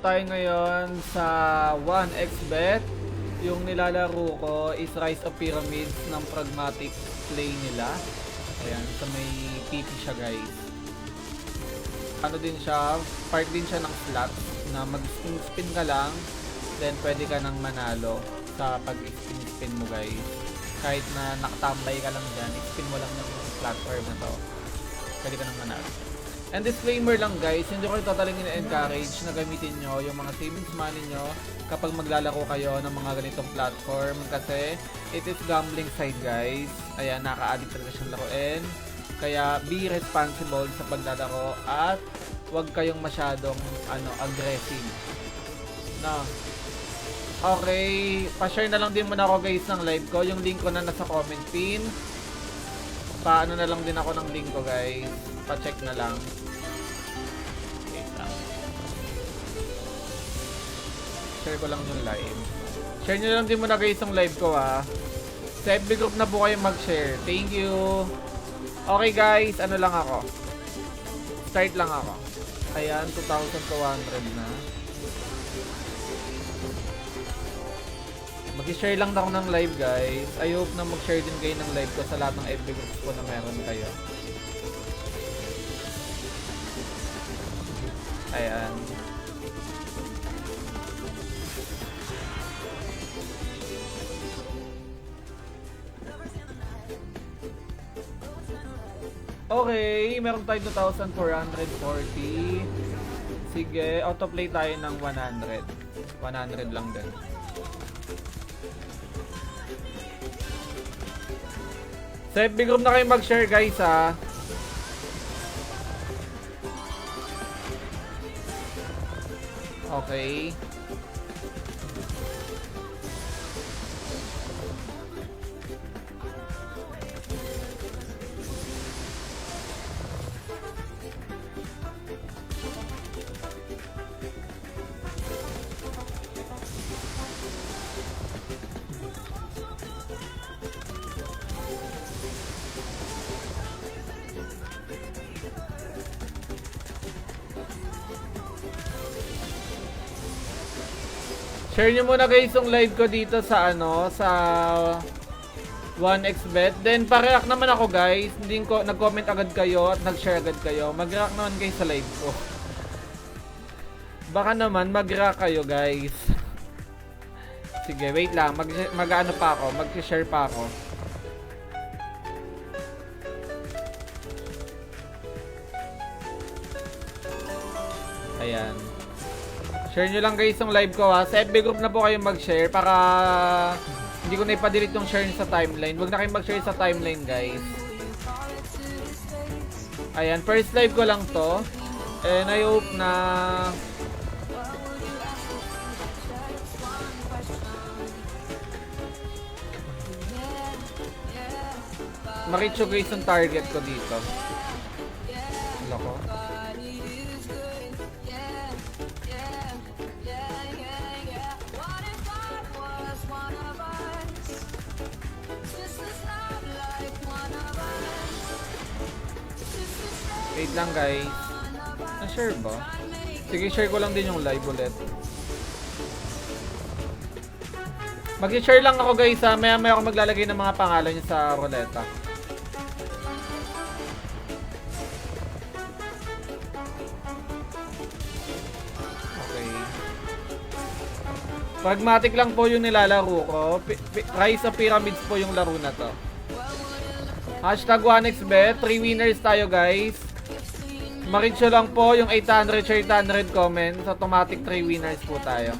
tayo ngayon sa 1xbet. Yung nilalaro ko is Rise of Pyramids ng pragmatic play nila. Ayan, so may PP siya guys. Ano din siya, part din siya ng slots na mag-spin ka lang, then pwede ka nang manalo sa pag-spin mo guys. Kahit na nakatambay ka lang dyan, spin mo lang yung platform na to, pwede ka nang manalo. And disclaimer lang guys, hindi ko totally in-encourage na gamitin nyo yung mga savings money nyo kapag maglalaro kayo ng mga ganitong platform kasi it is gambling side guys. Ayan, naka-addict talaga siyang laruin. Kaya be responsible sa paglalaro at huwag kayong masyadong aggressive. No. Okay, pa-share na lang din muna ako guys ng live ko. Yung link ko na nasa comment pin. Paano na lang din ako ng link ko guys. Pa-check na lang. Okay, share ko lang yung live. Share nyo lang din muna guys yung live ko ha. Sa FB group na po kayo mag-share. Thank you. Okay guys, ano lang ako. Start lang ako. Ayan, 2,200 na. Mag-share lang ako ng live guys. I hope na mag-share din kayo ng live ko sa lahat ng FB groups ko na meron kayo. Ayan. Okay, meron tayo 2,440. Sige, autoplay tayo ng 100. 100 lang din. Sa FB group na kayo mag-share guys ha. Okay. Share nyo muna guys yung live ko dito sa sa 1xbet. Then pa-react naman ako guys. Hindi ko nag-comment agad kayo at nag-share agad kayo. Mag-react naman guys sa live ko. Baka naman mag-react kayo guys. Sige, wait lang. Mag-ano pa ako, mag-share pa ako. Ayan. Share nyo lang guys yung live ko ha. Sa FB group na po kayo mag-share para hindi ko na ipadelete yung share sa timeline. Huwag na kayong mag-share sa timeline guys. Ayan, first live ko lang to. And I hope na ma-reach ko guys yung target ko dito. Wala ko. Wait lang guys. Na-share ba? Sige, share ko lang din yung live ulit. Mag-share lang ako guys ha. Maya-maya ako maglalagay ng mga pangalan nyo sa ruleta. Okay. Pragmatic lang po yung nilalaro ko. Rise of Pyramids po yung laro na to. Hashtag 1xbet. 3 winners tayo guys. Ma-reach lang po yung 800 comments. Automatic 3 winners po tayo.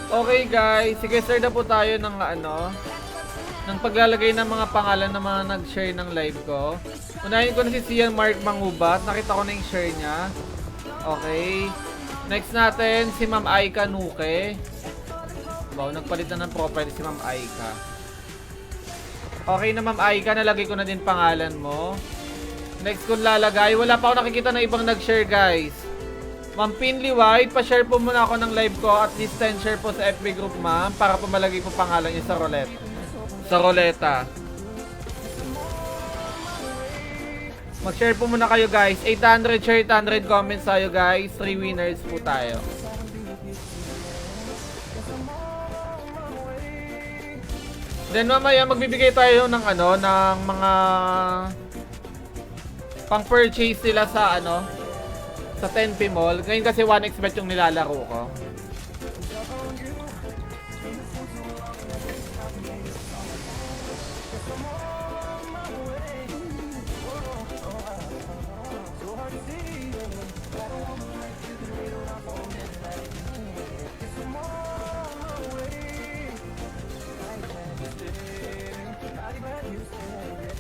Okay guys, sige start na po tayo ng ng paglalagay ng mga pangalan ng mga nag-share ng live ko. Unahin ko na si Sian Mark Mangubat. Nakita ko na yung share niya. Okay. Next natin, si Ma'am Aika Nuke. Wow, nagpalit na ng profile si Ma'am Aika. Okay na Ma'am Aika, nalagay ko na din pangalan mo. Next kung lalagay, wala pa ako nakikita na ibang nag-share guys. Ma'am Pinley White, pa-share po muna ako ng live ko. At least 10 share po sa FB group ma'am. Para po malagay po pangalan niyo sa roulette. Sa roleta. Mag-share po muna kayo guys. 800 share, 800 comments tayo guys. 3 winners po tayo. Then mamaya magbibigay tayo ng ano, ng mga pang-purchase nila sa ano, sa 10p Mall. Ngayon kasi 1xbet yung nilalaro ko.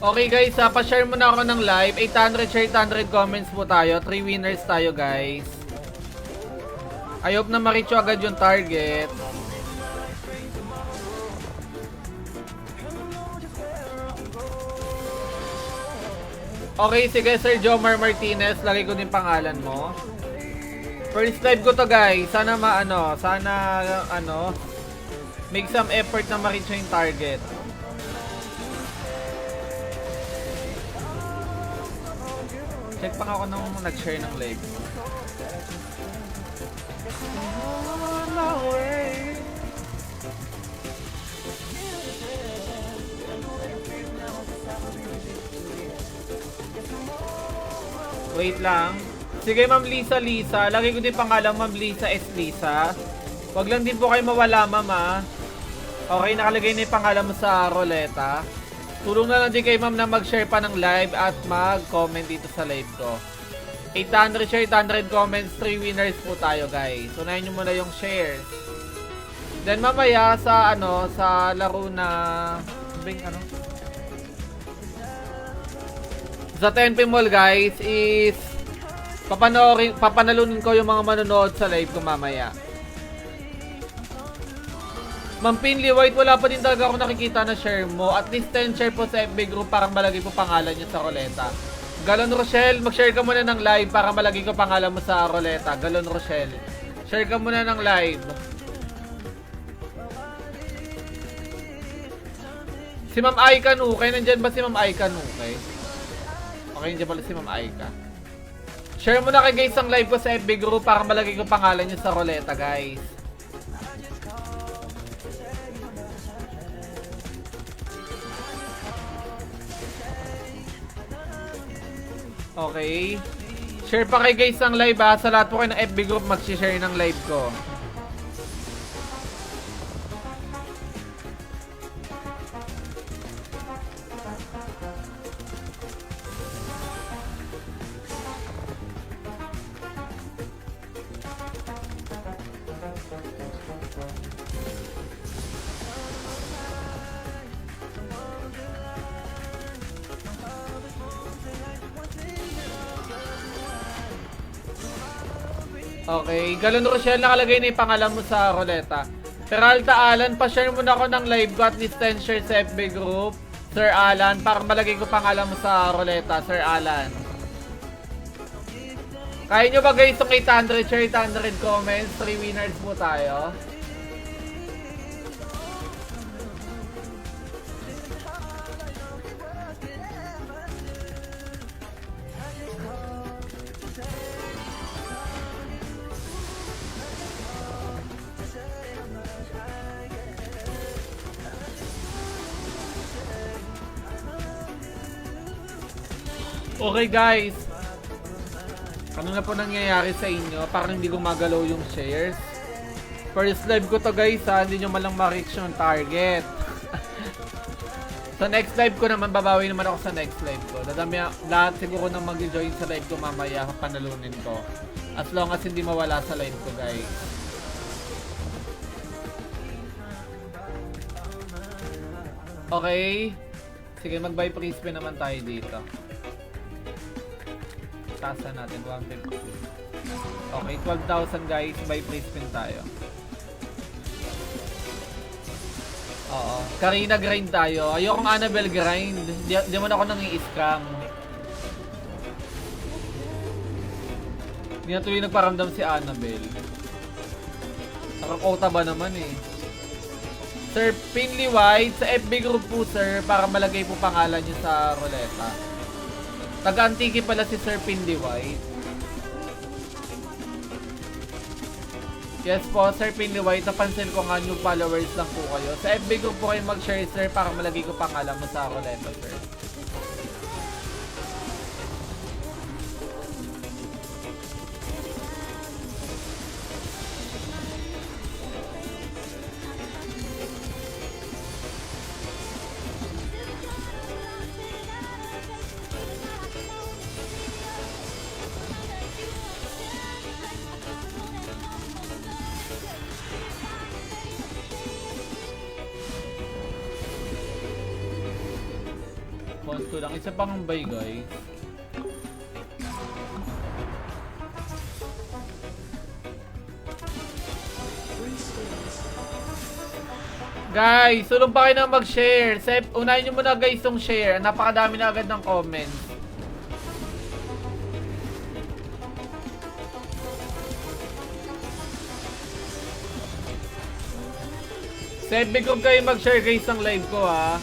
Okay guys, pa-share muna ako ng live. 800 share, 800 comments po tayo. 3 winners tayo guys. I hope na ma-reach agad yung target. Okay, sige Sir Jomar Martinez, lagay ko din pangalan mo. First live ko to guys. Sana make some effort na ma-reach yung target. Check pa nga ako nung nag-share ng live. Wait lang. Sige Ma'am Lisa. Lagay ko din pangalan Ma'am Lisa S. Lisa. Wag lang din po kayo mawala ma'am ha. Okay, nakalagay na yung pangalan mo sa roleta. Tulong na lang din kay ma'am na mag-share pa ng live at mag-comment dito sa live ko. 800 share, 800 comments, 3 winners po tayo guys. Unahin nyo muna yung shares. Then mamaya sa sa laro na sa 10p Mall guys is papanalunin ko yung mga manonood sa live ko mamaya. Ma'am Pinley White, wala pa din talaga ako nakikita na share mo. At least 10 share po sa FB group para malagay po pangalan nyo sa roleta. Galon Rochelle, mag-share ka muna ng live para malagay ko pangalan mo sa roleta. Galon Rochelle, share ka muna ng live. Si Ma'am Aika Nuke, nandyan ba si Ma'am Aika Nuke? Okay, nandyan pala si Ma'am Aika. Share mo na kay guys ang live ko sa FB group para malagay ko pangalan nyo sa roleta guys. Okay. Share pa kay guys ang live ha. Sa lahat po kayo ng FB group mag-share ng live ko. Okay, Galon Rochelle, nakalagay na yung pangalan mo sa roleta. Peralta Alan, pa-share mo na ako ng live ko at least 10 shares sa FB group. Sir Alan, para malagay ko pangalan mo sa roleta, Sir Alan. Kaya nyo ba guys itong 800 share, 800 comments? 3 winners po tayo. Okay guys, ano na po nangyayari sa inyo? Parang hindi gumagalaw yung shares. First live ko to guys ha, hindi nyo malang ma-reach yung target. Sa next live ko naman, babawi naman ako sa next live ko. Dadami lahat siguro nang mag-join sa live ko mamaya, panalunin ko. As long as hindi mawala sa live ko guys. Okay. Sige, mag-buy pre-spin naman tayo dito. Tasa natin, 150. Okay, 12,000 guys. Buy pre-spin tayo. Oo. Karina grind tayo. Ayokong Annabelle grind. Di mo na ako nang i-scam. Hindi na tuloy nagparamdam si Annabelle. Nakakota ba naman eh. Sir Pinley White, sa FB group po sir, para malagay po pangalan nyo sa ruleta. Taga-Antique pala si Sir Pinley White. Yes po, Sir Pinley White, napansin ko nga new followers lang po kayo. Sa FB group po kayo mag-share sir, para malagay ko pangalan mo sa ruleta sir. Monto lang. Isa pang buy guys. Guys, sulong pa kayo na mag-share. Unahin nyo muna guys yung share. Napakadami na agad ng comments. Sabi ko kayo mag-share guys ng live ko ha.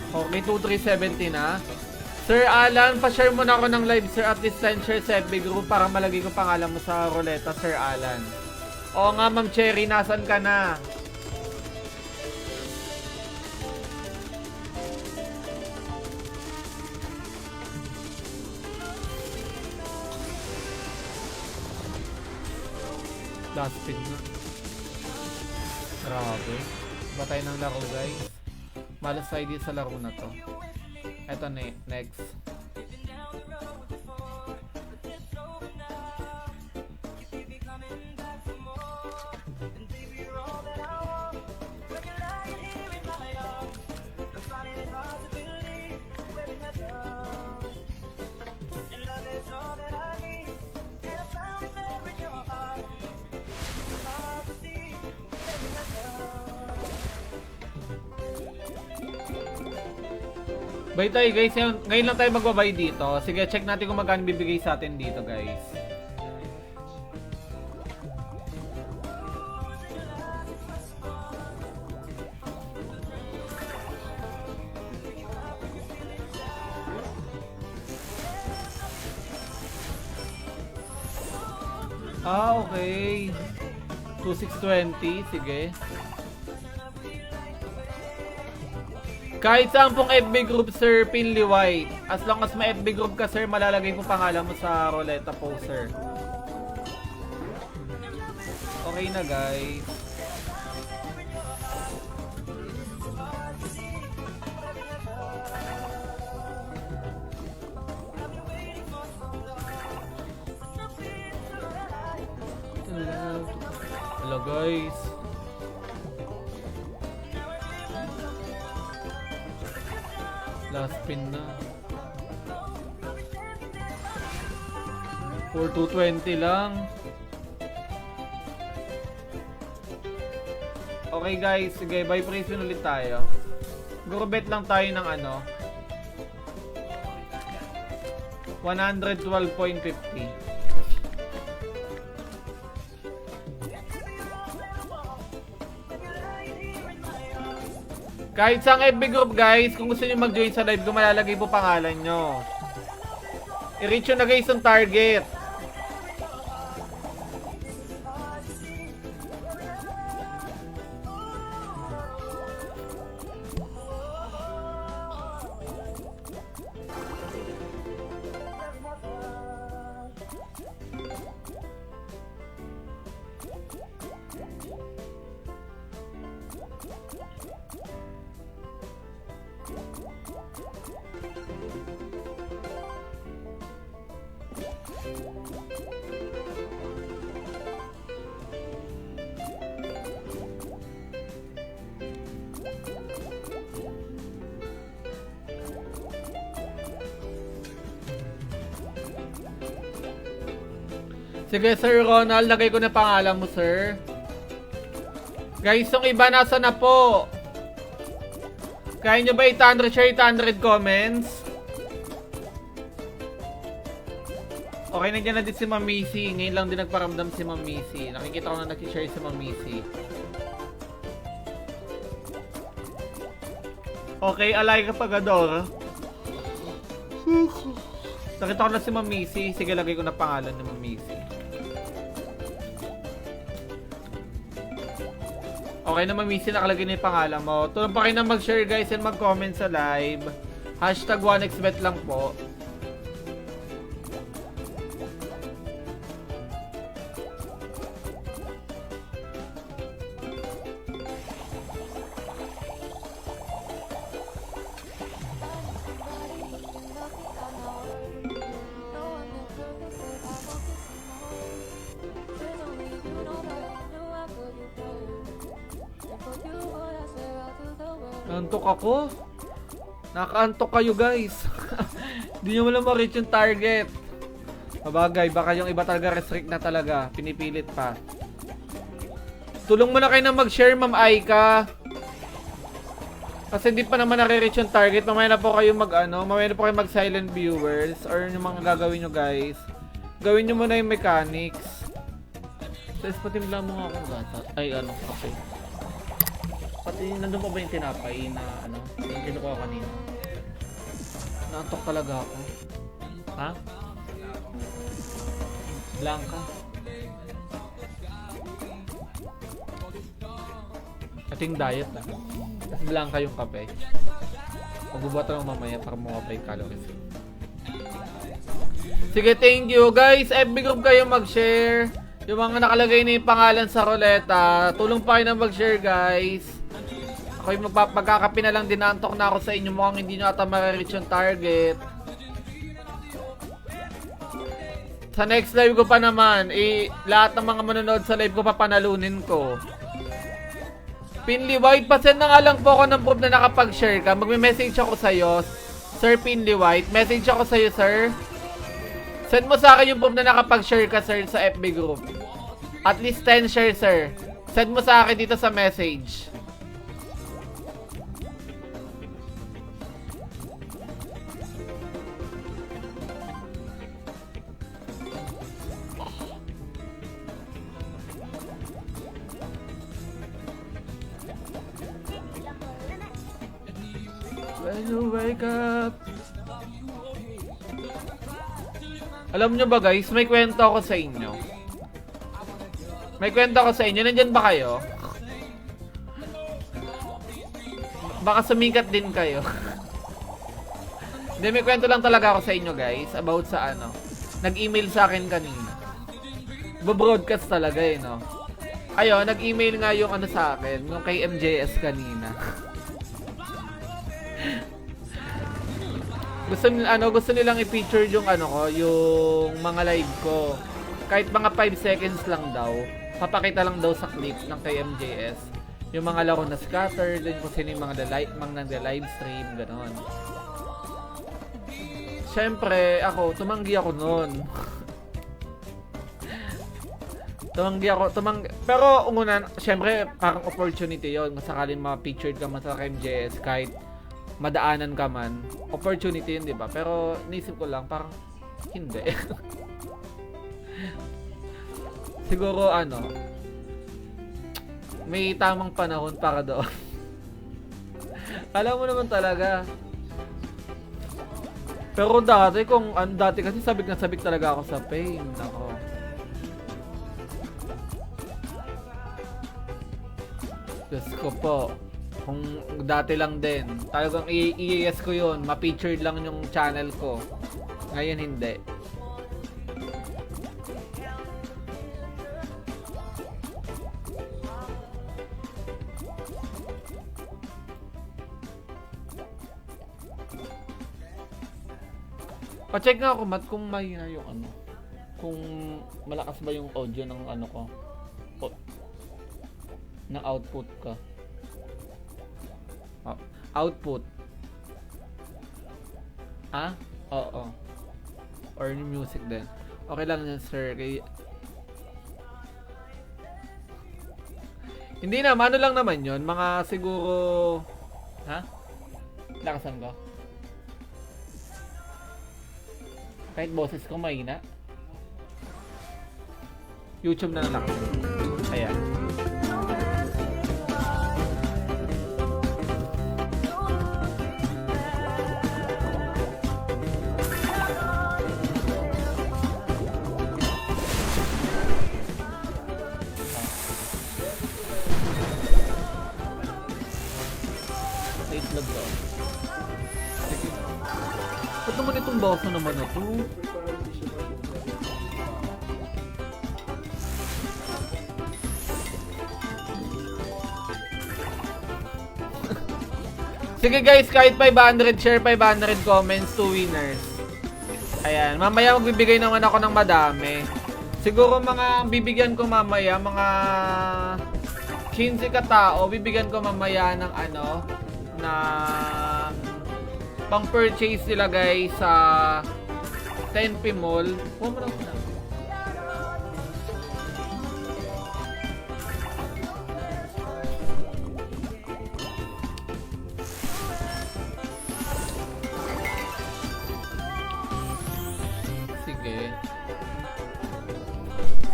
Okay, 2370 na. Sir Alan, pa-share mo na ako ng live, sir. At least send share sa FB group para malagay ko pangalan mo sa ruleta, Sir Alan. Oo nga, Ma'am Cherry, nasan ka na? Last spin na. Grabe. Batay ng laro, guys. Malas tayo dito sa laro na to. Eto na, next. Buy tayo guys, ngayon lang tayo magbabay dito. Sige, check natin kung magkano bibigay sa atin dito guys. Ah, okay. 2620, sige. Kahit saan pong FB group, Sir Pinley White. As long as may FB group ka, sir, malalagay po pangalan mo sa ruleta po, sir. Okay na, guys. Hello, guys. Last pin na. For 220 lang. Okay guys, sige, buy price pin ulit tayo. Siguro bet lang tayo ng ano, 112.50. Kahit sa FB group guys, kung gusto niyo mag-join sa live ko, malalagay po pangalan nyo. I-reach nyo na guys yung target. Sige, Sir Ronald, lagay ko na pangalan mo, sir. Guys, yung iba nasa na po? Kaya nyo ba 800 share, 800 comments? Okay, nandiyan na din si Ma'am Missy. Ngayon lang din nagparamdam si Ma'am Missy. Nakikita ko na nag-share si Ma'am Missy. Okay, alay ka pagador. Nakita ko na si Ma'am Missy. Sige, lagay ko na pangalan ni Ma'am Missy. Okay na, Ma'am Missy, nakalagay na yung pangalan mo. Tulong pa kayo na mag-share, guys, and mag-comment sa live. Hashtag 1xbet lang po. Antok ako. Nakaantok kayo, guys. Hindi nyo wala ma-reach yung target. Mabagay, baka yung iba talaga restrict na talaga. Pinipilit pa. Tulong mo na kayo na mag-share, Ma'am Aika. Kasi hindi pa naman nare-reach yung target. Mamaya na po kayo mamaya na po kayo mag-silent viewers. Or yung mga gagawin nyo, guys. Gawin nyo muna yung mechanics. Tapos patimpla mo nga akong gata. Ay, okay. Pati nandun pa ba yung tinapay na yung kinukuha kanina? Naantok talaga ako. Ha? Blanca. Ito yung diet Tapos Blanca yung kape. Magbubuhat lang mamaya para makapay calories. Sige, thank you guys. FB group kayo mag-share. Yung mga nakalagay na yung pangalan sa ruleta. Tulong pa kayo na mag-share, guys. Ako yung magkakapi na lang, dinantok na ako sa inyo. Mukhang hindi nyo ata ma-reach yung target. Sa next live ko pa naman, lahat ng mga manonood sa live ko papanalunin ko. Pinly White, pasend na nga lang po ako ng proof na nakapag-share ka. Magme-message ako sa'yo, Sir Pinly White. Message ako sa'yo, sir. Send mo sa akin yung proof na nakapag-share ka, sir, sa FB group. At least 10 share, sir. Send mo sa akin dito sa message. When you wake up. Alam nyo ba, guys, may kwento ako sa inyo. May kwento ako sa inyo. Nandyan ba kayo? Baka sumikat din kayo. Hindi, may kwento lang talaga ako sa inyo, guys. About sa nag-email sa akin kanina. Bo-broadcast talaga no. Ayun, nag-email nga yung sa akin. Yung kay MJS kanina. Gusto nilang i-feature yung yung mga live ko. Kahit mga 5 seconds lang daw. Papakita lang daw sa clip ng kay MJS. Yung mga laro na scatter, din kung sino yung mga nagda-live stream, gano'n. Siyempre, tumanggi ako noon. Pero siyempre, parang opportunity yon. Kung sakaling ma-featured ka man sa MJS, kahit madaanan ka man, opportunity yun, di ba? Pero naisip ko lang, parang hindi. Siguro may tamang panahon para doon. Alam mo naman talaga. Pero dati kasi sabik na sabik talaga ako sa pain. Nako. Diyos ko po. Kung dati lang din, talagang i-yes ko yun. Ma-featured lang yung channel ko. Ngayon hindi. Pa-check nga ako, Matt, kung may yung kung malakas ba yung audio ng ko. Ng output ka. Output. Oo. Or yung music din. Okay lang yan, sir. Hindi na, ano lang naman yun. Mga siguro... Ha? Lakasan ko. Kahit boses ko mahina. YouTube na lang. Ayan. Itlog daw. Ba't naman itong baso naman na to? Sige guys, kahit 500 share, 500 comments, 2 winners. Ayan, mamaya magbibigay naman ako ng madami. Siguro mga bibigyan ko mamaya, mga 15 katao, bibigyan ko mamaya ng ano, na pang purchase nila guys sa 10p Mall. Oh, marami na. Sige.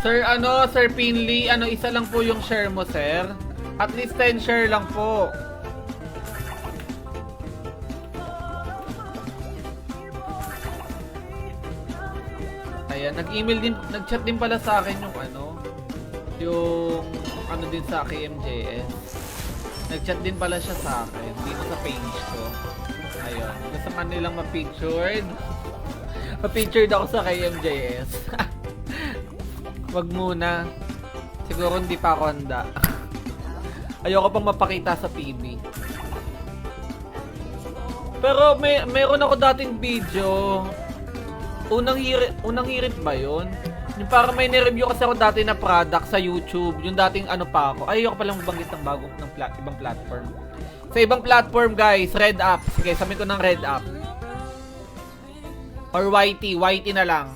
Sir, Sir Pinley, isa lang po yung share mo, sir. At least 10 share lang po. Ayan, nag-chat din pala sa akin yung din sa KMJS. Nag-chat din pala siya sa akin dito sa page ko. Ayun, gusto nga nilang ma-pictured. Ma-pictured ako sa KMJS. Wag muna. Siguro hindi pa ako handa. Ayoko pang mapakita sa TV. Pero meron ako dating video. Unang hirit ba yun? Yung parang may nireview kasi ako dati na product sa YouTube. Yung dating pa ako. Ay, ayoko palang mabanggit ng ibang platform. Sa ibang platform guys, Red App. Sige, sabihin ko ng Red App. Or YT na lang.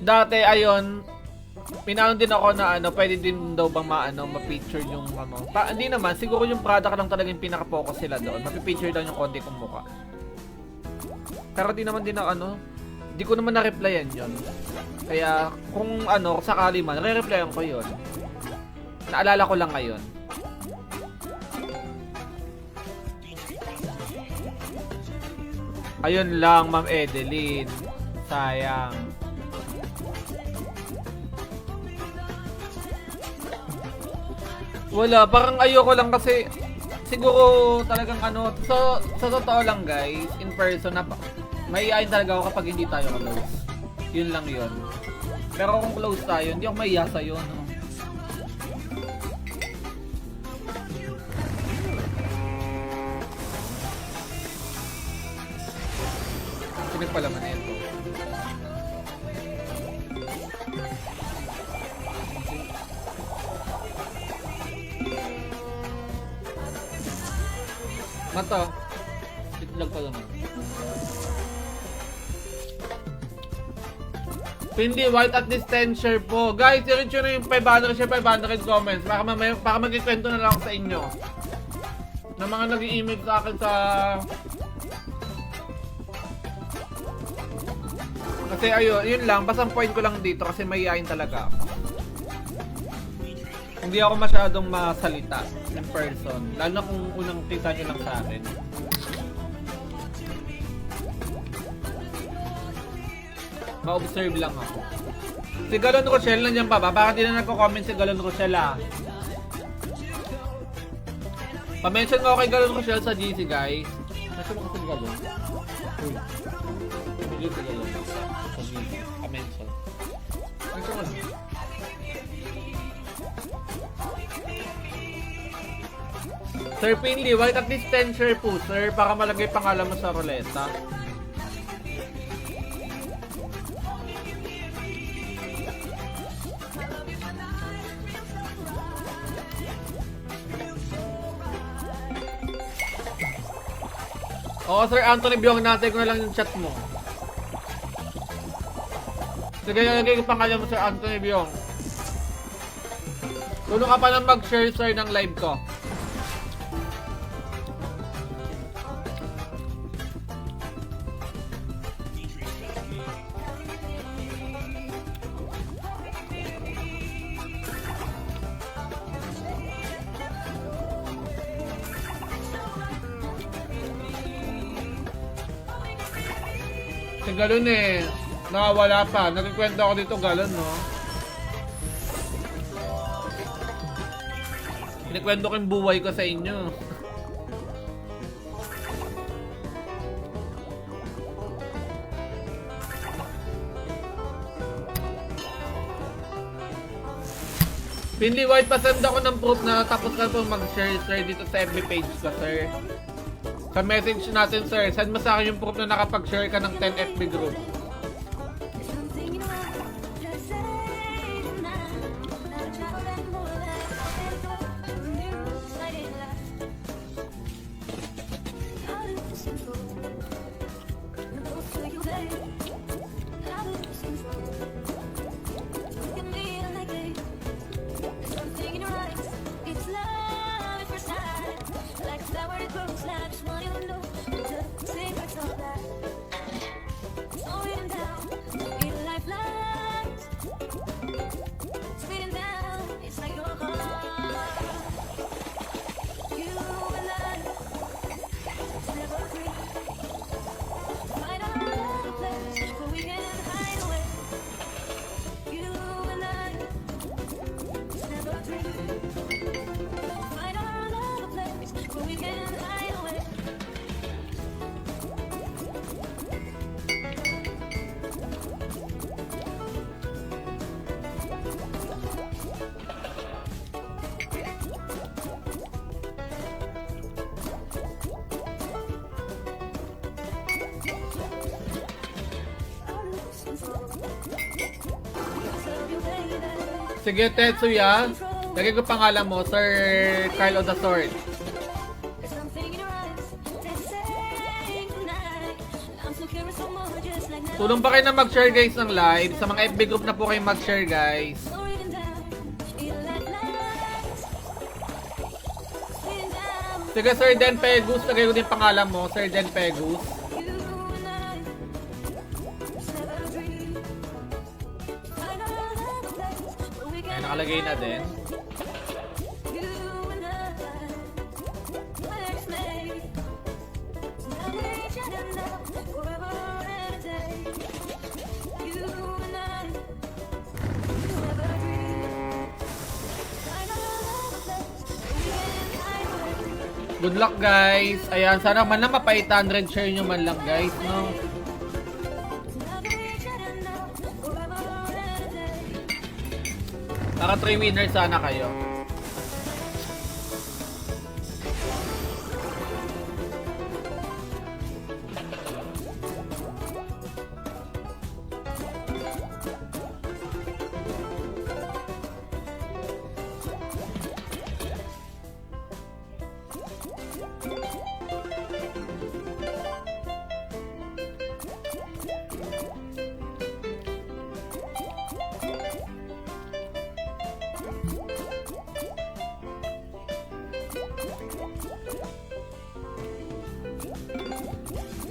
Dati, ayun, pinaano din ako na pwede din daw bang ma-feature yung hindi naman, siguro yung product lang talaga yung pinaka-focus sila doon. Ma-feature daw yung konti kong mukha. Pero di naman din di ko naman na-replyan yon. Kaya kung sakali man, re-replyan ko yon. Naalala ko lang ngayon. Ayun lang, Ma'am Edeline. Sayang. Wala, parang ayoko lang kasi siguro talagang sa totoo lang guys, in person maiiyain talaga ako kapag hindi tayo close. Yun lang yun. Pero kung close tayo, hindi ako maiiya sa'yo, no? Sige pala man ito. Mata. Itlog pa naman. Pindy White at least 10 share po. Guys, i-reach na yung 500 share, 500 comments. Baka magkikwento na lang ako sa inyo. Na mga nag-i-email sa akin sa... Kasi ayun, yun lang. Basta ang point ko lang dito kasi mahihayin talaga ako. Hindi ako masyadong masalita in person. Lalo na kung unang kita nyo lang sa akin. Ma-observe lang ako. Si Galon Rochelle nandiyan pa ba? Bakit di na nagko-comment si Galon Rochelle Pa-mention ko kay Galon Rochelle sa GC guys. Nasaan mo kasi si Galon? Si Galon. Sa GC. Pa-mention. Mention mo lang. Sir Pinley, white at least 10 share po sir para malagay pangalan mo sa ruleta. Oo, Sir Anthony Biong, natin ko na lang yung chat mo. Sige, nalagay ko pangalan mo, Sir Anthony Biong. Tulong ka pa ng mag-share, sir, ng live ko. Si Galon eh, nakawala pa. Nagkikwento ako dito, Galon, no? Kinikwento ko yung buhay ko sa inyo. Pinly White, pasend ako ng proof na tapos ka po mag-share, sir, dito sa FB page ko, sir. Sa message natin, sir, send mo sa akin yung proof na nakapag-share ka ng 10 FB group. Sige, Tetsuya. Lagay ko pangalan mo, Sir Carl of the Sword. Tulong pa kayo na mag-share guys ng live. Sa mga FB group na po kayo mag-share guys. Sige, Sir Den Pegus. Lagay ko din pangalan mo, Sir Den Pegus. Ay, nakalagay na din. Good luck guys. Ayan, sana man lang mapa 800 share nyo man lang guys, no? Naka 3 winners sana kayo.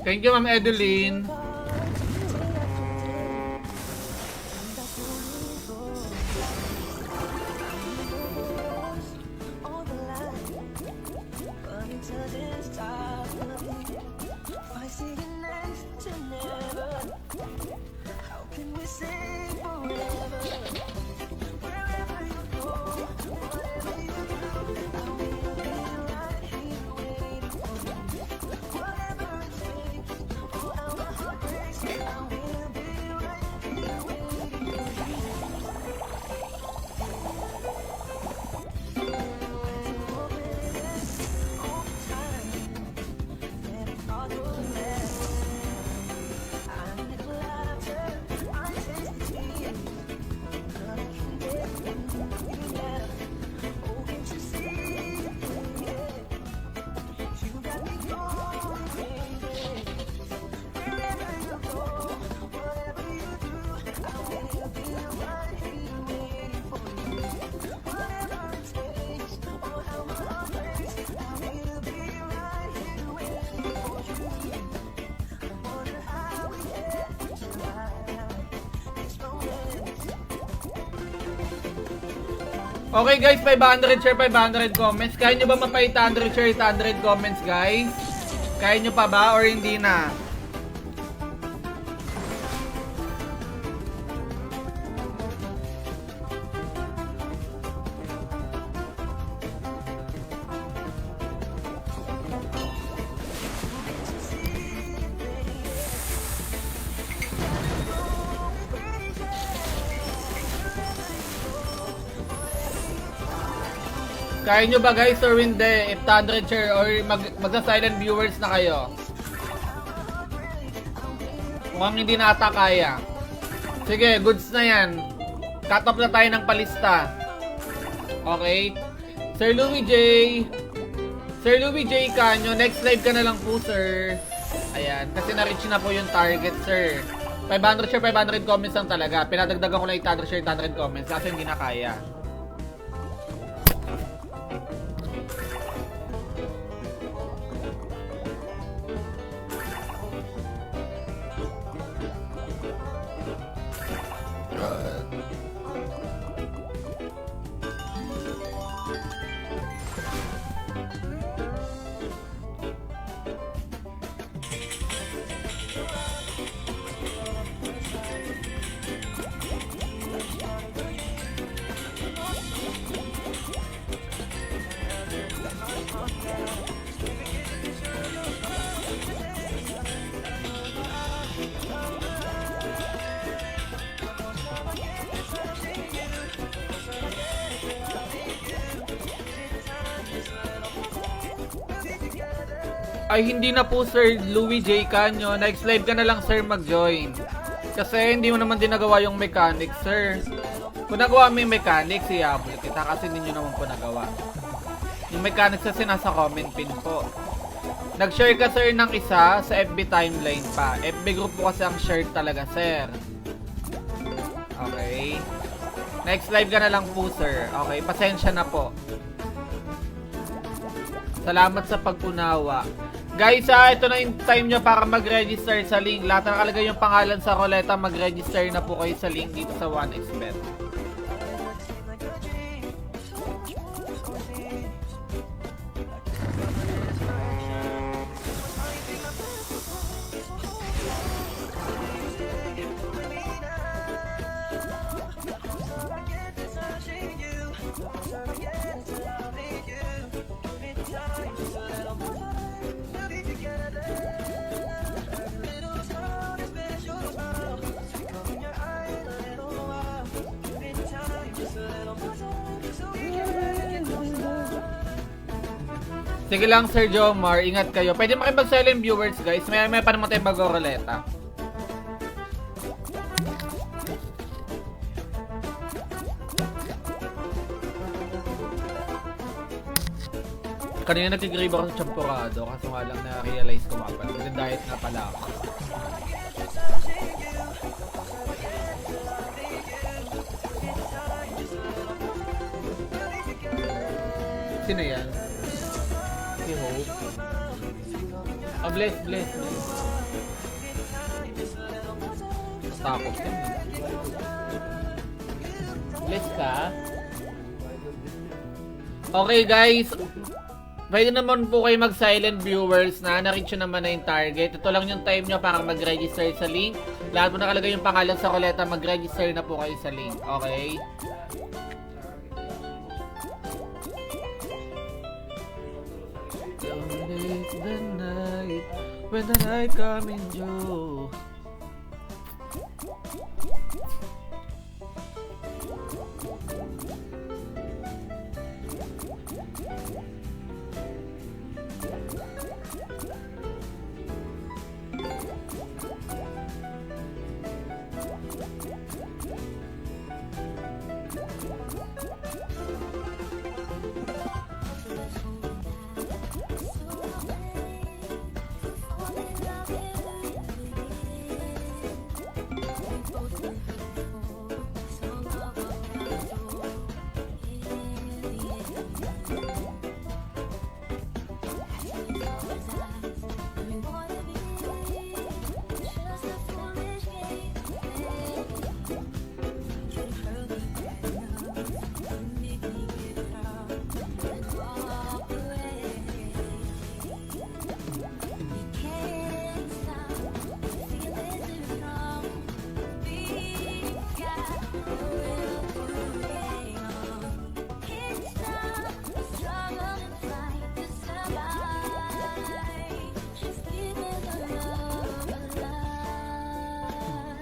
Thank you, Ma'am Edeline. Okay guys, 500 share, 500 comments. Kaya nyo ba mapa 800 share, 800 comments guys? Kaya nyo pa ba or hindi na? Kaya nyo ba guys or hindi? If 100 share or magsa-silent viewers na kayo? Mukhang hindi na ata kaya. Sige, goods na yan. Cut off na tayo ng palista. Okay? Sir Louis J. Sir Louis J. Canyo, next live ka na lang po sir. Ayan, kasi na-reach na po yung target sir. 500 share, 500 comments lang talaga. Pinadagdagan ko lang 800 share, 800 comments kasi hindi na kaya. Ay hindi na po Sir Louis J. Canyo. Next live ka na lang sir mag-join. Kasi hindi mo naman din nagawa yung mechanics sir. Kung nagawa mo yung mechanics, i-upload kita kasi hindi nyo naman po nagawa. Yung mechanics kasi nasa comment pin po. Nag-share ka sir ng isa sa FB timeline pa. FB group po kasi ang share talaga sir. Okay. Next live ka na lang po sir. Okay, pasensya na po. Salamat sa pag-unawa. Guys, ito na yung time nyo para mag-register sa link. Lahat na nakalagay yung pangalan sa roleta, mag-register na po kayo sa link dito sa 1xbet. Sige lang Sir Jomar, ingat kayo. Pwede makipag-silent viewers guys. May pa naman tayo mag-roleta. Kanina nag-grave ako sa champurado kaso nga lang na-realize ko nga pala. Nag-diet nga pala ako. Sino yan? Si Hope. Ah, bless. Takot yan. Bless ka? Okay guys. Pwede naman po kayo mag-silent viewers na. Na-reach naman na yung target. Ito lang yung time nyo para mag-register sa link. Lahat mo nakalagay yung pangalan sa roleta, mag-register na po kayo sa link. Okay? Don't make the night when the night coming due.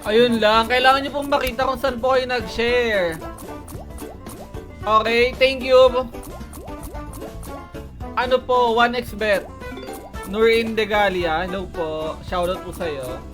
Ayun lang, kailangan nyo pong makita kung saan po kayo nag-share. Okay, thank you. Ano po, 1xbet. Nurin Degalia, hello po. Shoutout po sa'yo.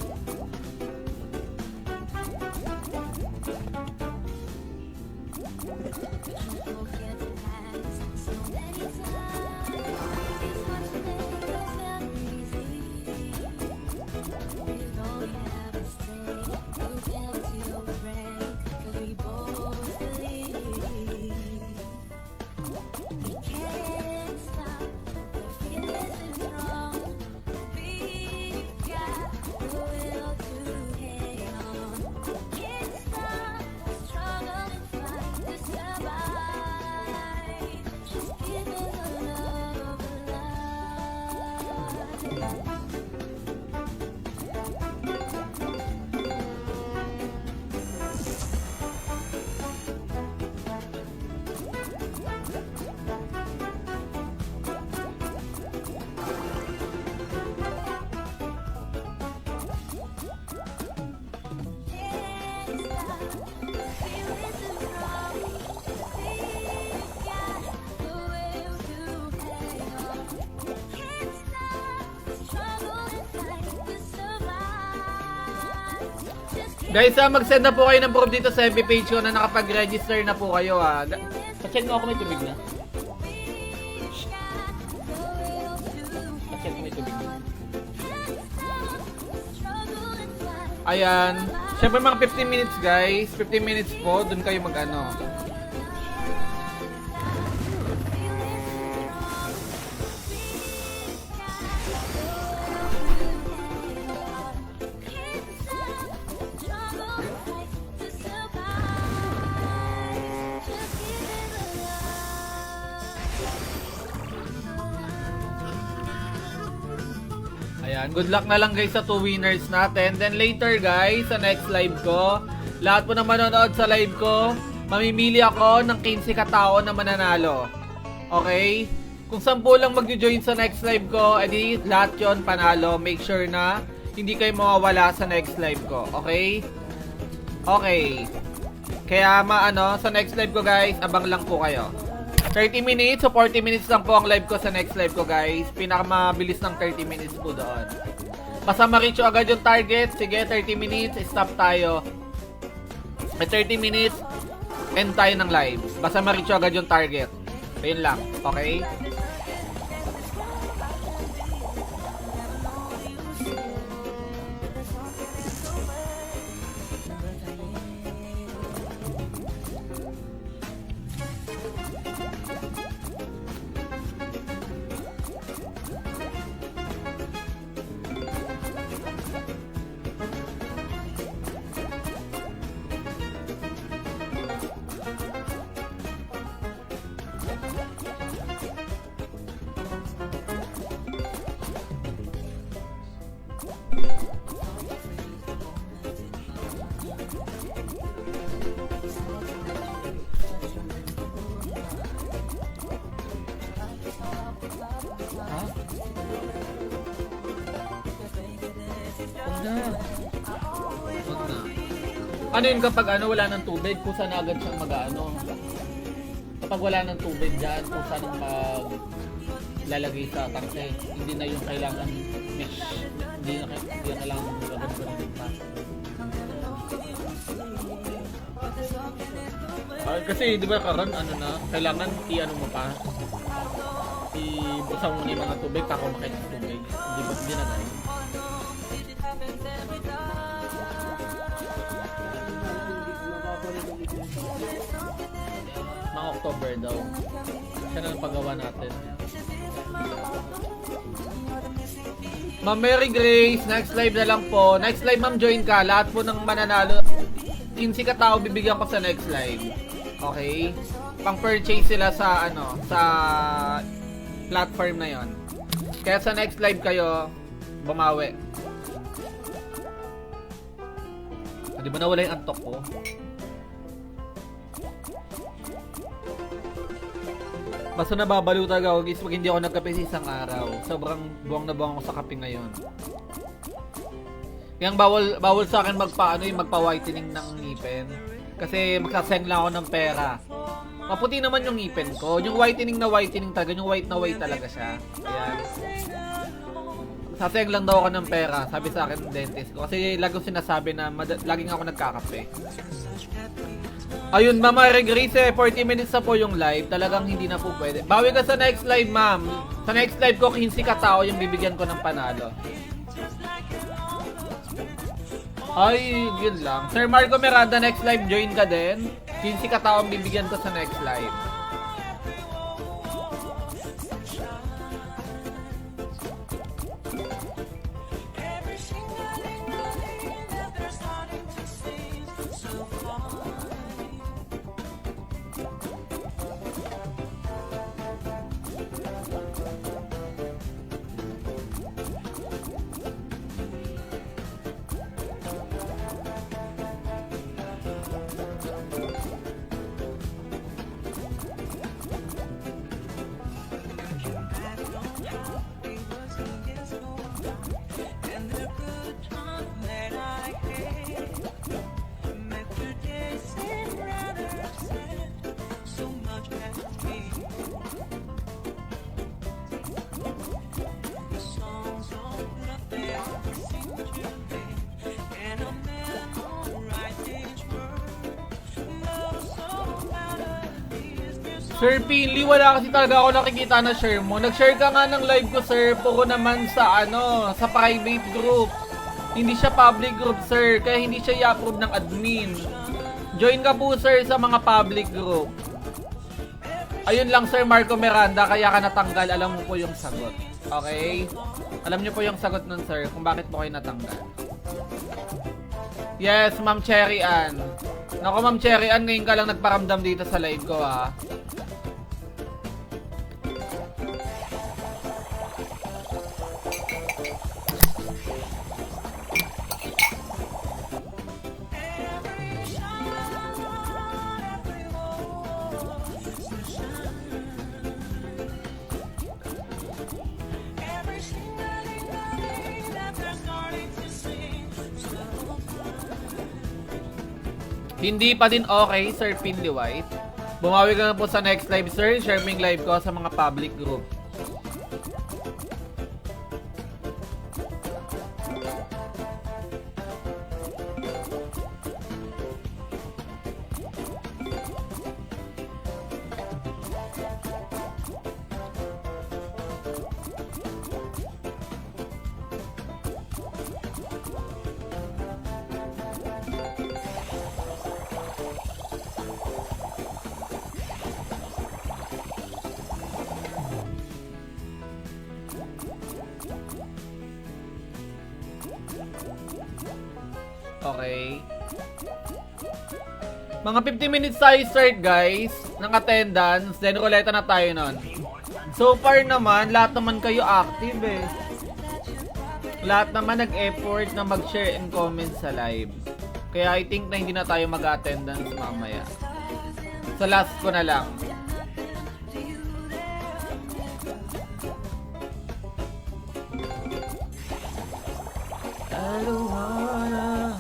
Guys, mag-send na po kayo ng proof dito sa FB page ko na nakapag-register na po kayo ha. Pa-check mo ako may tubig na. Pa-check mo may tubig na. Ayan. Siyempre mga 15 minutes guys. 15 minutes po. Doon kayo mag-ano. Ayan, good luck na lang guys sa 2 winners natin. Then later guys, sa next live ko, lahat po na manonood sa live ko, mamimili ako ng 15 katao na mananalo. Okay? Kung 10 lang mag-join sa next live ko, edi lahat yon panalo. Make sure na hindi kayo mawawala sa next live ko. Okay? Okay. Kaya sa next live ko guys, abang lang po kayo. 30 minutes o 40 minutes lang po ang live ko sa next live ko guys. Pinakamabilis ng 30 minutes po doon. Basta ma-reach agad yung target. Sige, 30 minutes, stop tayo. May 30 minutes, end tayo ng live. Basta ma-reach agad yung target. Ayun lang, okay? Ano yun kapag wala ng tubig, kusa na agad siyang mag-ano. Kapag wala ng tubig dyan, kusa nang lalagay sa tangke. Hindi na yung kailangan mesh. Hindi na kailangan agad pa rin pa. Kasi di ba karon kailangan i-ano mo pa. Ibusang mo na yung mga tubig, kako makita ng tubig. Hindi na ganun. Mga October daw. Siya na ang paggawa natin. Ma'am Mary Grace, next live na lang po. Next live ma'am, join ka. Lahat po ng mananalo 15 katao bibigyan ko sa next live. Okay? Pang-purchase sila sa sa platform na 'yon. Kaya sa next live kayo bumawi. Di ba nawala yung antok ko? Basta nababalo talaga ako guys pag hindi ako nagkape sa isang araw. Sobrang buwang na buwang ako sa kape ngayon. Yang bawal sa akin magpa-whitening ng ngipin. Kasi magsasayang lang ako ng pera. Maputi naman yung ngipin ko. Yung whitening talaga, yung white na white talaga siya. Ayan. Sasayang lang daw ako ng pera, sabi sa akin ng dentist ko. Kasi laging sinasabi na laging ako nagkakape. Ayun, Mama Regrace, 40 minutes na po yung live. Talagang hindi na po pwede. Bawi ka sa next live, ma'am. Sa next live ko, 15 katao yung bibigyan ko ng panalo. Ay, yun lang. Sir Marco Miranda, next live, join ka din. 15 katao ang bibigyan ko sa next live. Sir Pinley, wala kasi talaga ako nakikita na share mo. Nag-share ka nga ng live ko, sir. Puro naman sa sa private group. Hindi siya public group, sir. Kaya hindi siya i-approve ng admin. Join ka po, sir, sa mga public group. Ayun lang, Sir Marco Miranda, kaya ka natanggal. Alam mo po yung sagot. Okay? Alam niyo po yung sagot nun, sir, kung bakit po kayo natanggal. Yes, Ma'am Cherry Ann. Naku, Ma'am Cherry Ann, ngayon ka lang nagparamdam dito sa live ko, ha. Hindi pa din okay, Sir Pinley White. Bumawi ka na po sa next live, sir. Share mo yung live ko sa mga public group. Okay. Mga 50 minutes tayo start, guys, ng attendance. Then, ruleta na tayo nun. So far naman, lahat naman kayo active eh. Lahat naman nag-effort na mag-share and comment sa live. Kaya I think na hindi na tayo mag-attendance mamaya. Sa last ko na lang. I don't wanna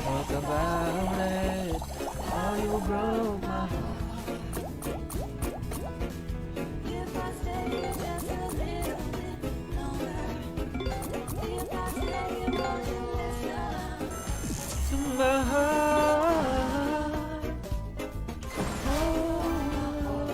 talk about it. Oh, you broke my heart. To my heart. Oh.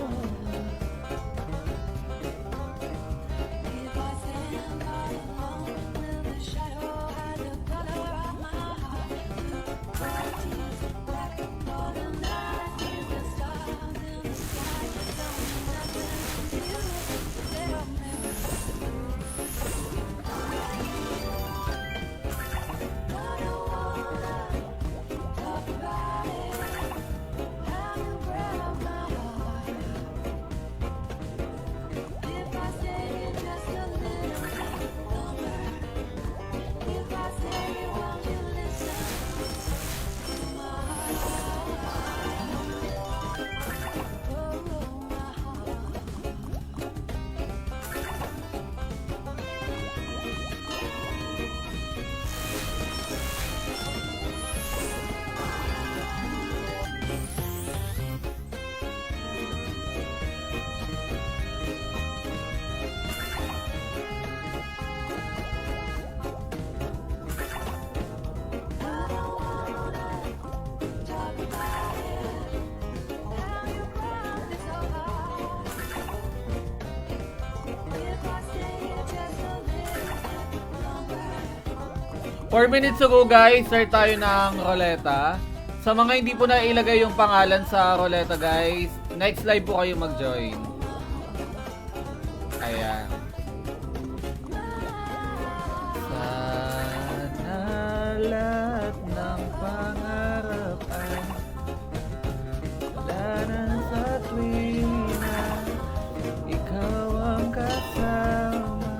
4 minutes ago guys, start tayo ng roleta. Sa mga hindi po na ilagay yung pangalan sa roleta guys, next live po kayo mag-join. Ayan. Sana lahat ng pangarap ay laran sa tuwing na ikaw ang kasama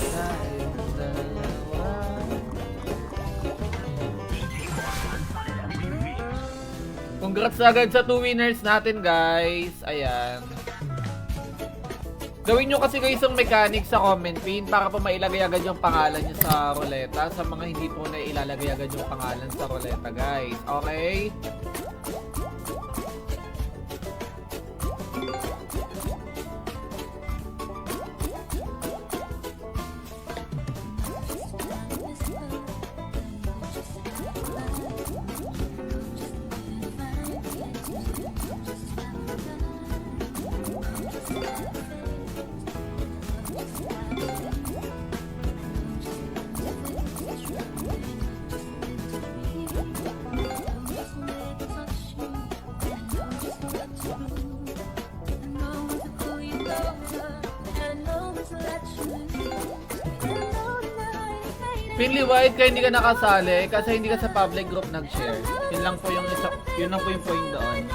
tayong dalawa. Congrats agad sa 2 winners natin guys. Ayan. Gawin nyo kasi guys ang mechanic sa comment pin para po mailagay agad yung pangalan nyo sa roleta. Sa mga hindi po na ilalagay agad yung pangalan sa roleta guys. Okay? Pinly White, kaya hindi ka nakasali kasi hindi ka sa public group nag-share. Yun lang po yung point doon.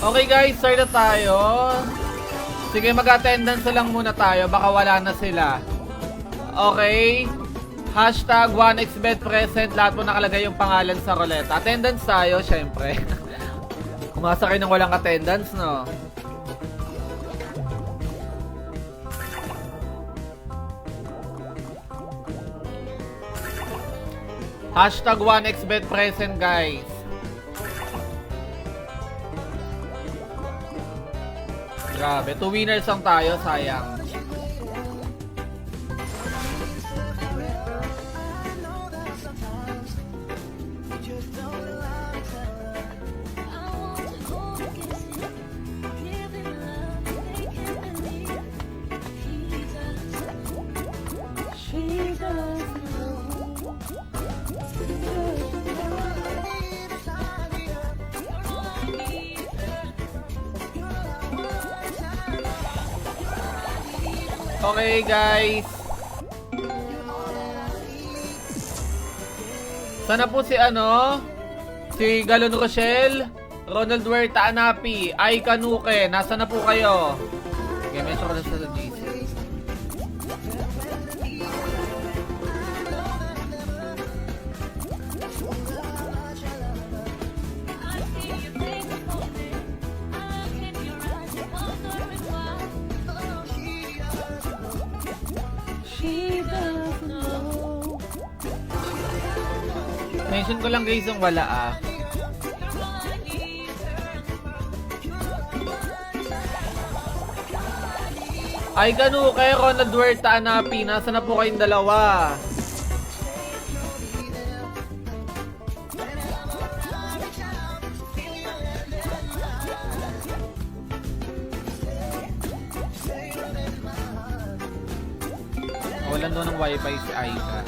Okay guys, start na tayo. Sige, mag-attendance lang muna tayo. Baka wala na sila. Okay. Hashtag 1xbet present. Lahat po nakalagay yung pangalan sa roleta. Attendance tayo, syempre. Kumasa kayo ng walang attendance, no? Hashtag 1xbet present, guys. Grabe, 2 winners lang tayo, sayang. Okay guys, sana po si si Galon Rochelle, Ronald Huerta Anapi, Ay Kanuke, nasa na po kayo? Okay, mention ko na sa GC. Mention ko lang guys yung wala Ay, gano kay Ronald Huerta Anapi. Nasa na po kayong dalawa? Walan doon ng wifi si Aika.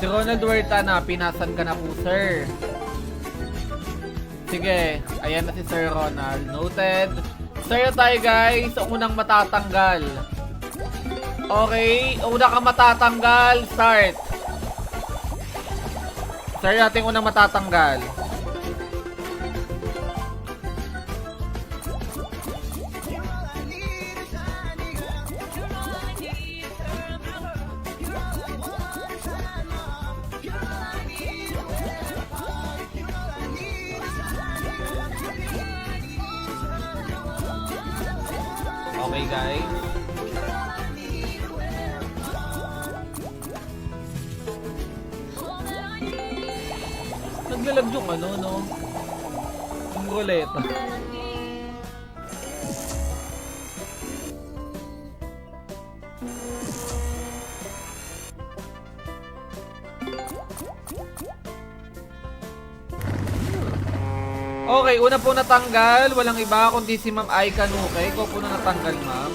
Si Ronald Huerta Anapi, nasan ka na po, sir? Sige, ayan na si Sir Ronald. Noted. Sir tayo guys, ang unang matatanggal. Okay, una ka matatanggal. Start. Sir, ating unang matatanggal. Okay guys. Naglalag yung ano, no? Yung ruleta. Okay, una po natanggal. Walang iba kundi si Ma'am Aika Nuke. Ikaw po na natanggal, ma'am.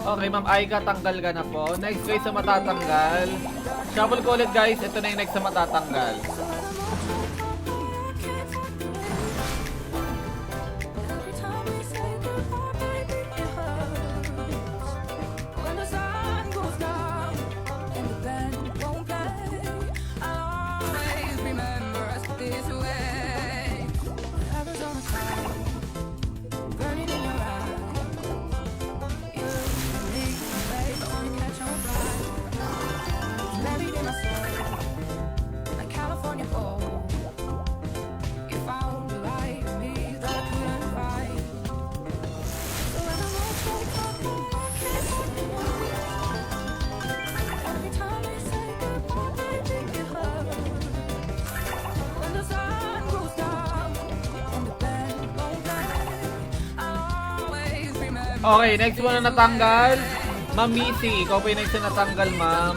Okay, Ma'am Aika, tanggal ka na po. Next guys sa matatanggal. Shuffle ko ulit guys. Ito na yung next sa matatanggal. Okay, next mo na natanggal. Ma'am Missy, ikaw po yung next na natanggal, ma'am.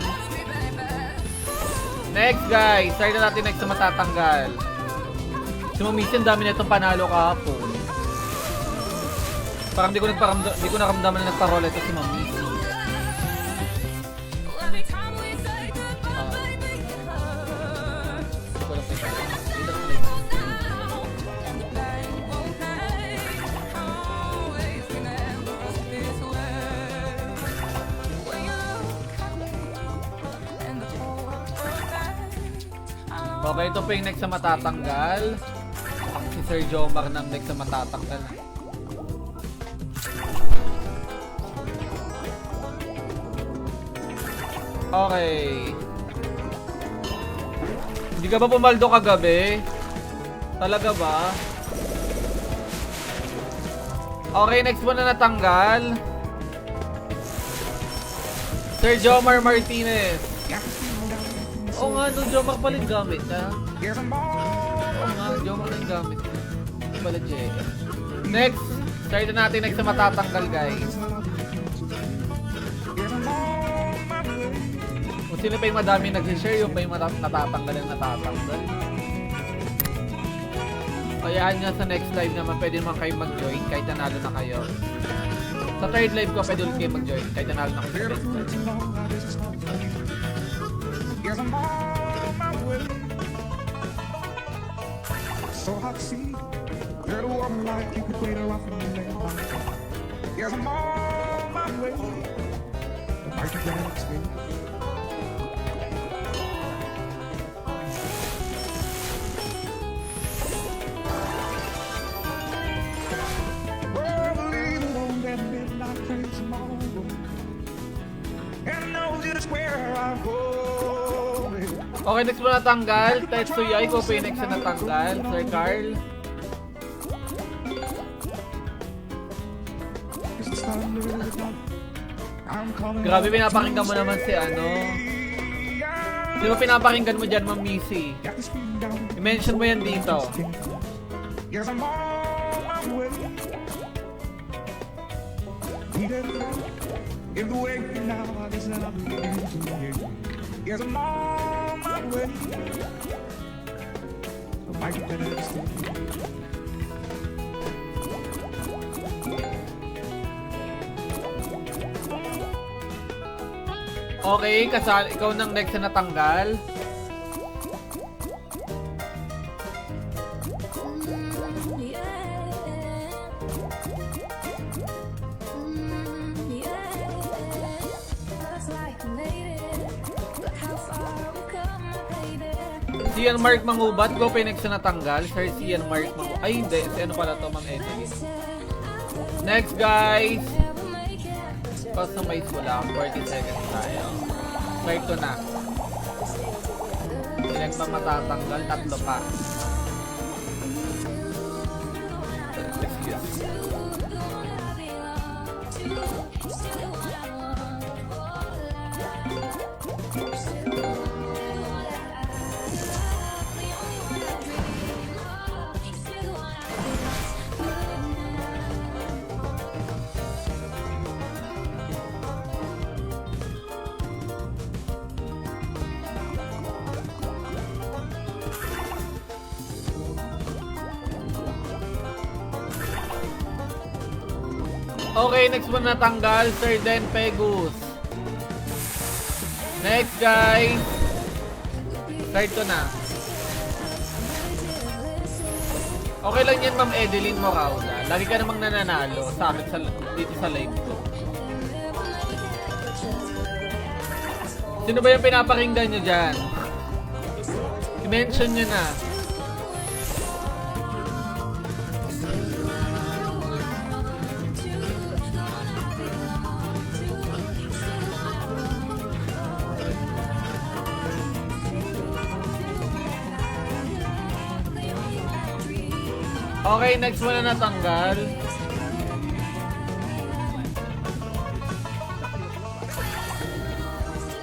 Next, guys. Start na natin next na matatanggal. Si Ma'am Missy, ang dami na itong panalo kahapon. Parang di ko naramdaman na nagparol ito si Ma'am Missy. Okay, ito po yung next sa matatanggal. Si Sir Jomar ng next sa matatanggal. Okay. Hindi ka ba pumaldo kagabi? Talaga ba? Okay, next mo na natanggal. Sir Jomar Martinez. Oo nga, no, Jomar pala yung gamit, ha? Oo nga, Jomar na yung gamit. Hindi pala, Jay. Next, start na natin next sa matatanggal, guys. Kung sino pa yung madami nag-share, yung pa yung natatanggal ang natatanggal. Kayaan nyo sa next live naman, pwede naman kayo mag-join kahit nanalo na kayo. Sa third live ko, pwede ulit kayo mag-join kahit nanalo na kayo. Yes, I'm on my way. So hot to see. Girl, a woman like you could wait around for me. Yes, I'm on my way. Are you dance, baby? Well, leave alone that midnight train tomorrow. And I know just where I go. Okay, next mo natanggal. Tetsuya, ikaw po yung next na natanggal. Sir Carl. Grabe, pinapakinggan mo naman si ano. Sino pinapakinggan mo dyan, Ma'am Missy? Got this feeling down. I-mention mo yan dito. Yes, I'm on my way. If the way now, I guess I'll be able to get. Yes, I'm on my way. I might be better stay. Okay, ikaw nang next na natanggal. Si Ian Mark Mangubat, go pa yung next na natanggal. Sir, si Ian Mark Mangubat. Ay, hindi. Si ano pala to, Ma'am Emily. Next, guys. Customize ko lang. 40 seconds tayo. Start ko na. Ilan pa matatanggal? 3 pa. Excuse me. Okay, next one natanggal, Sir Den Pegus. Next, guys. Start ko na. Okay lang yan, Ma'am Edeline Moraula. Lagi ka namang nananalo sa akin dito sa live ko. Sino ba yung pinapakinggan nyo dyan? I-mention nyo na. Okay, next one na natanggal.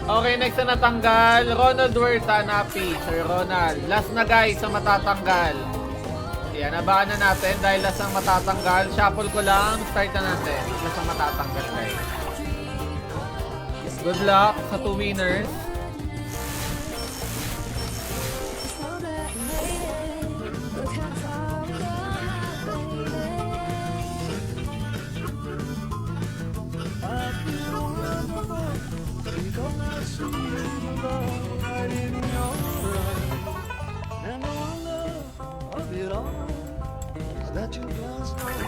Okay, next na natanggal. Ronald Huerta, Napi. Sir Ronald. Last na guys sa matatanggal. Yan, abaan na natin dahil last ang matatanggal. Shuffle ko lang. Start na natin. Last ang matatanggal guys. Good luck sa 2 winners. That you just don't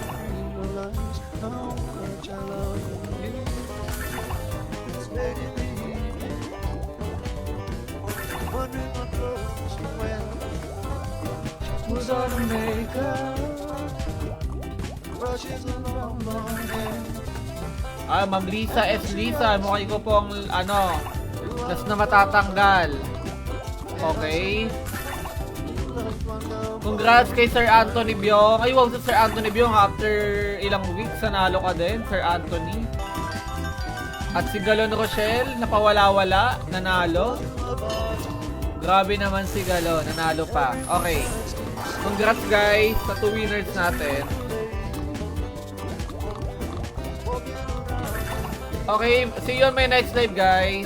realize how much I love you. It's very easy. Wondering what clothes you wear. Was all the makeup, brushes along my hair. Ma'am Lisa S. Lisa, mukhang ko pong last na matatanggal. Okay. Congrats kay Sir Anthony Biong. Ay, wow, Sir Anthony Biong. After ilang weeks, nanalo ka din, Sir Anthony. At si Galon Rochelle, napawala-wala, nanalo. Grabe naman si Galon, nanalo pa. Okay. Congrats guys sa 2 winners natin. Okay, see you on my next live guys.